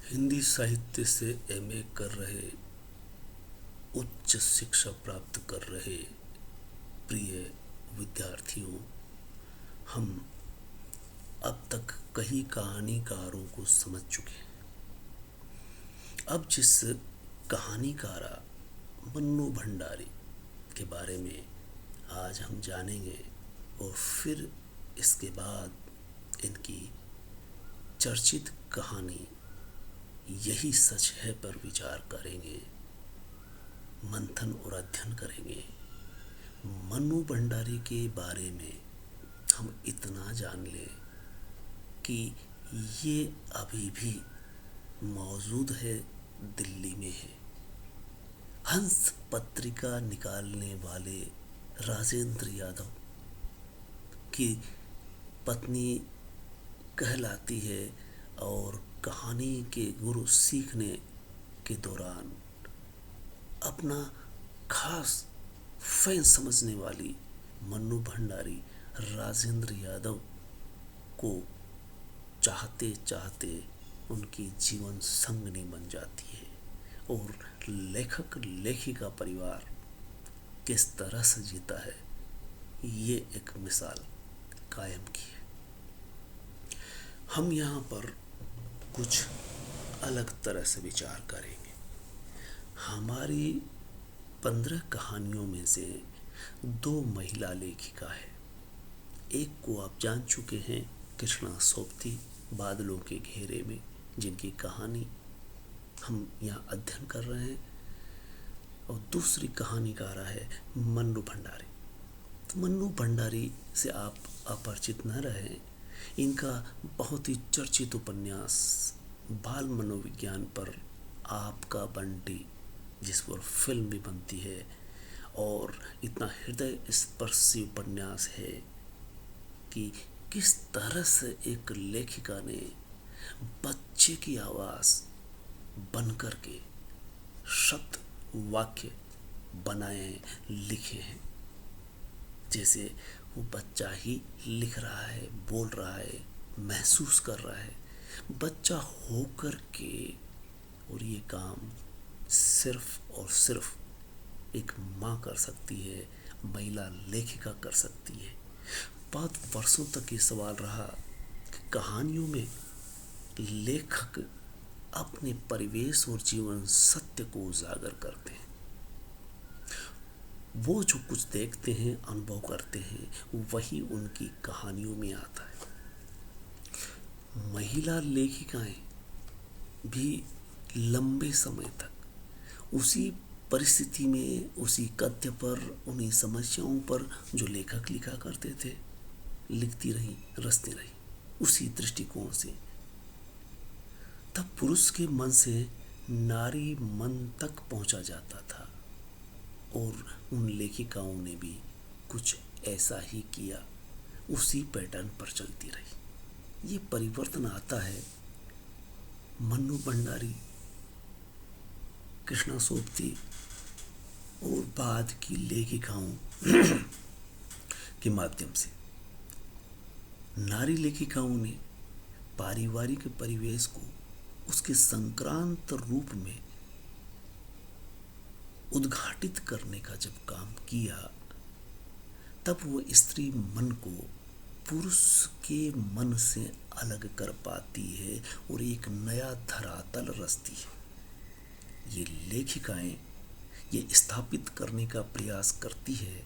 हिंदी साहित्य से एमए कर रहे, उच्च शिक्षा प्राप्त कर रहे प्रिय विद्यार्थियों, हम अब तक कई कहानीकारों को समझ चुके हैं। अब जिस कहानीकारा मन्नू भंडारी के बारे में आज हम जानेंगे और फिर इसके बाद इनकी चर्चित कहानी यही सच है पर विचार करेंगे, मंथन और अध्ययन करेंगे। मन्नू भंडारी के बारे में हम इतना जान लें कि ये अभी भी मौजूद है, दिल्ली में है। हंस पत्रिका निकालने वाले राजेंद्र यादव की पत्नी कहलाती है और कहानी के गुरु सीखने के दौरान अपना खास फैन समझने वाली मन्नू भंडारी राजेंद्र यादव को चाहते चाहते उनकी जीवन संगनी बन जाती है और लेखक लेखिका परिवार किस तरह से जीता है, ये एक मिसाल कायम की है। हम यहाँ पर कुछ अलग तरह से विचार करेंगे। हमारी 15 कहानियों में से 2 महिला लेखिका है। एक को आप जान चुके हैं, कृष्णा सोबती, बादलों के घेरे में, जिनकी कहानी हम यहाँ अध्ययन कर रहे हैं। और दूसरी कहानीकारा है मन्नू भंडारी। तो मन्नू भंडारी से आप अपरिचित न रहें। इनका बहुत ही चर्चित उपन्यास बाल मनोविज्ञान पर आपका बंटी, जिस पर फिल्म भी बनती है, और इतना हृदय स्पर्शी उपन्यास है कि किस तरह से एक लेखिका ने बच्चे की आवाज़ बनकर के शब्द वाक्य बनाए हैं, लिखे हैं, जैसे वो बच्चा ही लिख रहा है, बोल रहा है, महसूस कर रहा है, बच्चा होकर के। और ये काम सिर्फ और सिर्फ एक माँ कर सकती है, महिला लेखिका कर सकती है। बहुत वर्षों तक ये सवाल रहा कि कहानियों में लेखक अपने परिवेश और जीवन सत्य को उजागर करते हैं। वो जो कुछ देखते हैं, अनुभव करते हैं, वही उनकी कहानियों में आता है। महिला लेखिकाएं भी लंबे समय तक उसी परिस्थिति में, उसी गद्य पर, उन्हीं समस्याओं पर जो लेखक लिखा करते थे, लिखती रही, रचती रही, उसी दृष्टिकोण से। तब पुरुष के मन से नारी मन तक पहुंचा जाता था और उन लेखिकाओं ने भी कुछ ऐसा ही किया, उसी पैटर्न पर चलती रही। ये परिवर्तन आता है मन्नू भंडारी, कृष्णा सोबती और बाद की लेखिकाओं के माध्यम से। नारी लेखिकाओं ने पारिवारिक परिवेश को उसके संक्रांत रूप में उद्घाटित करने का जब काम किया, तब वो स्त्री मन को पुरुष के मन से अलग कर पाती है और एक नया धरातल रचती है। ये लेखिकाएं ये स्थापित करने का प्रयास करती है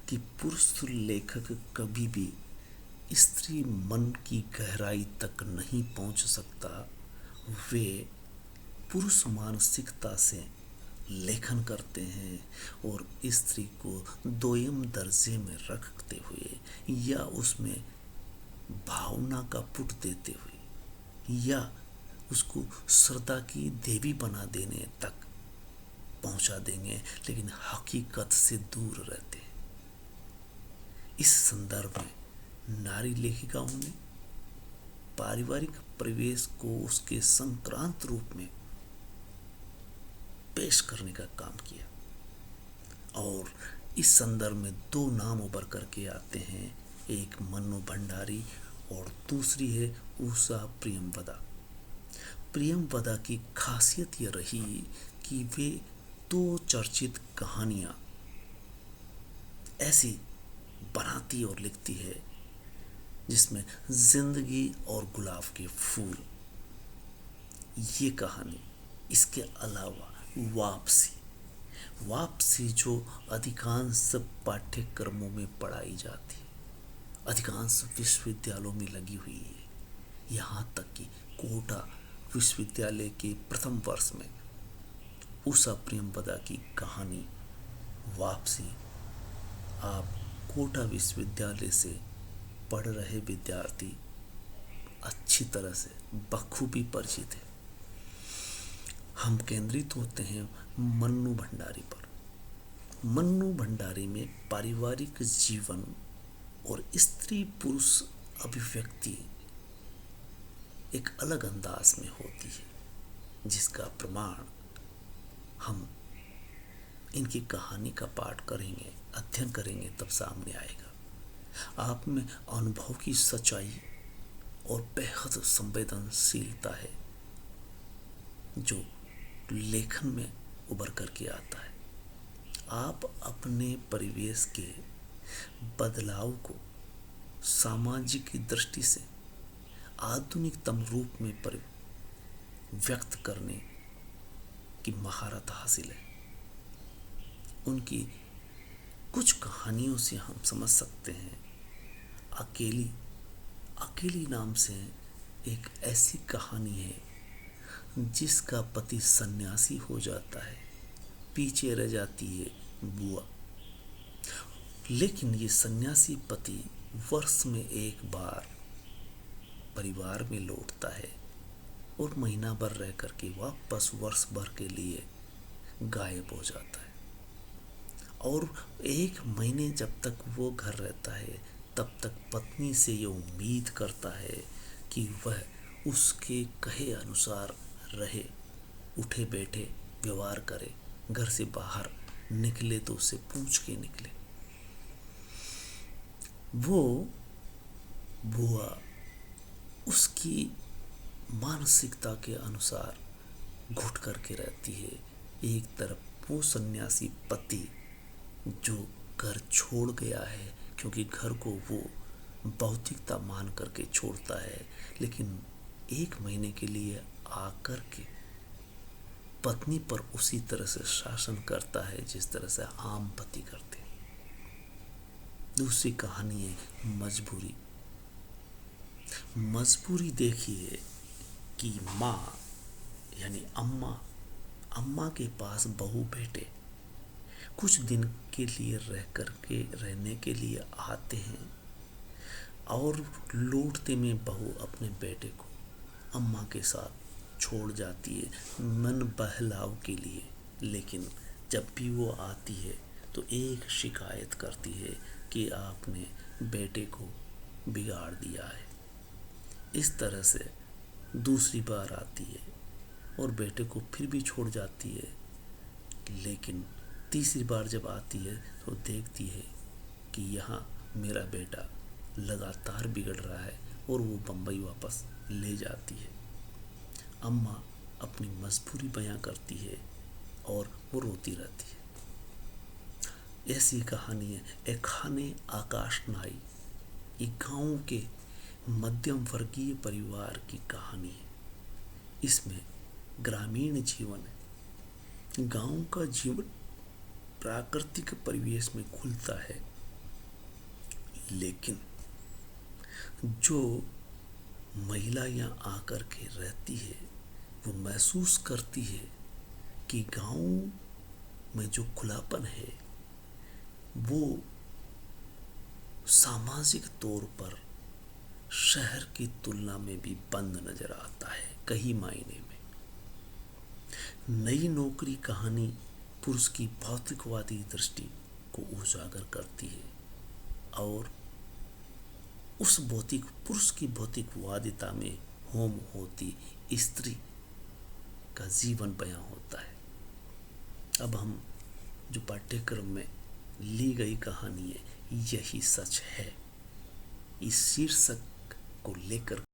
कि पुरुष लेखक कभी भी स्त्री मन की गहराई तक नहीं पहुंच सकता। वे पुरुष मानसिकता से लेखन करते हैं और स्त्री को दोयम दर्जे में रखते हुए या उसमें भावना का पुट देते हुए या उसको श्रद्धा की देवी बना देने तक पहुंचा देंगे, लेकिन हकीकत से दूर रहते हैं। इस संदर्भ में नारी लेखिकाओं ने पारिवारिक परिवेश को उसके संक्रांत रूप में पेश करने का काम किया। और इस संदर्भ में 2 नाम उभर करके आते हैं, एक मन्नू भंडारी और दूसरी है उषा प्रियंवदा। प्रियमवदा की खासियत यह रही कि वे दो चर्चित कहानियां ऐसी बनाती और लिखती है जिसमें जिंदगी और गुलाब के फूल, ये कहानी, इसके अलावा वापसी, वापसी जो अधिकांश पाठ्यक्रमों में पढ़ाई जाती है, अधिकांश विश्वविद्यालयों में लगी हुई है। यहाँ तक कि कोटा विश्वविद्यालय के प्रथम वर्ष में उषा प्रियमवदा की कहानी वापसी आप कोटा विश्वविद्यालय से पढ़ रहे विद्यार्थी अच्छी तरह से बखूबी परिचित है। हम केंद्रित होते हैं मन्नू भंडारी पर। मन्नू भंडारी में पारिवारिक जीवन और स्त्री पुरुष अभिव्यक्ति एक अलग अंदाज में होती है, जिसका प्रमाण हम इनकी कहानी का पाठ करेंगे, अध्ययन करेंगे, तब सामने आएगा। आप में अनुभव की सच्चाई और बेहद संवेदनशीलता है जो लेखन में उभर करके आता है। आप अपने परिवेश के बदलाव को सामाजिक दृष्टि से आधुनिकतम रूप में व्यक्त करने की महारत हासिल है। उनकी कुछ कहानियों से हम समझ सकते हैं। अकेली, अकेली नाम से एक ऐसी कहानी है जिसका पति सन्यासी हो जाता है, पीछे रह जाती है बुआ। लेकिन ये सन्यासी पति वर्ष में एक बार परिवार में लौटता है और महीना भर रह करके वापस वर्ष भर के लिए गायब हो जाता है। और एक महीने जब तक वो घर रहता है तब तक पत्नी से ये उम्मीद करता है कि वह उसके कहे अनुसार रहे, उठे बैठे व्यवहार करे, घर से बाहर निकले तो उससे पूछ के निकले। वो बुआ उसकी मानसिकता के अनुसार घुट करके रहती है। एक तरफ वो सन्यासी पति जो घर छोड़ गया है, क्योंकि घर को वो भौतिकता मान करके छोड़ता है, लेकिन एक महीने के लिए आकर के पत्नी पर उसी तरह से शासन करता है जिस तरह से आम पति करते हैं। दूसरी कहानी है मजबूरी। मजबूरी देखिए कि माँ यानी अम्मा के पास बहू बेटे कुछ दिन के लिए रहने के लिए आते हैं और लौटते में बहू अपने बेटे को अम्मा के साथ छोड़ जाती है मन बहलाव के लिए। लेकिन जब भी वो आती है तो एक शिकायत करती है कि आपने बेटे को बिगाड़ दिया है। इस तरह से दूसरी बार आती है और बेटे को फिर भी छोड़ जाती है। लेकिन तीसरी बार जब आती है तो देखती है कि यहाँ मेरा बेटा लगातार बिगड़ रहा है और वो बम्बई वापस ले जाती है। अम्मा अपनी मजबूरी बयां करती है और वो रोती रहती है। ऐसी कहानी है एक खाने आकाश नाई। एक गांव के मध्यम वर्गीय परिवार की कहानी है। इसमें ग्रामीण जीवन है। गांव का जीवन प्राकृतिक परिवेश में खुलता है, लेकिन जो महिला यहाँ आकर के रहती है वो महसूस करती है कि गांव में जो खुलापन है वो सामाजिक तौर पर शहर की तुलना में भी बंद नजर आता है कई मायने में। नई नौकरी कहानी पुरुष की भौतिकवादी दृष्टि को उजागर करती है और उस पुरुष की भौतिकवादिता में होम होती स्त्री का जीवन बयां होता है। अब हम जो पाठ्यक्रम में ली गई कहानी है यही सच है। इस शीर्षक को लेकर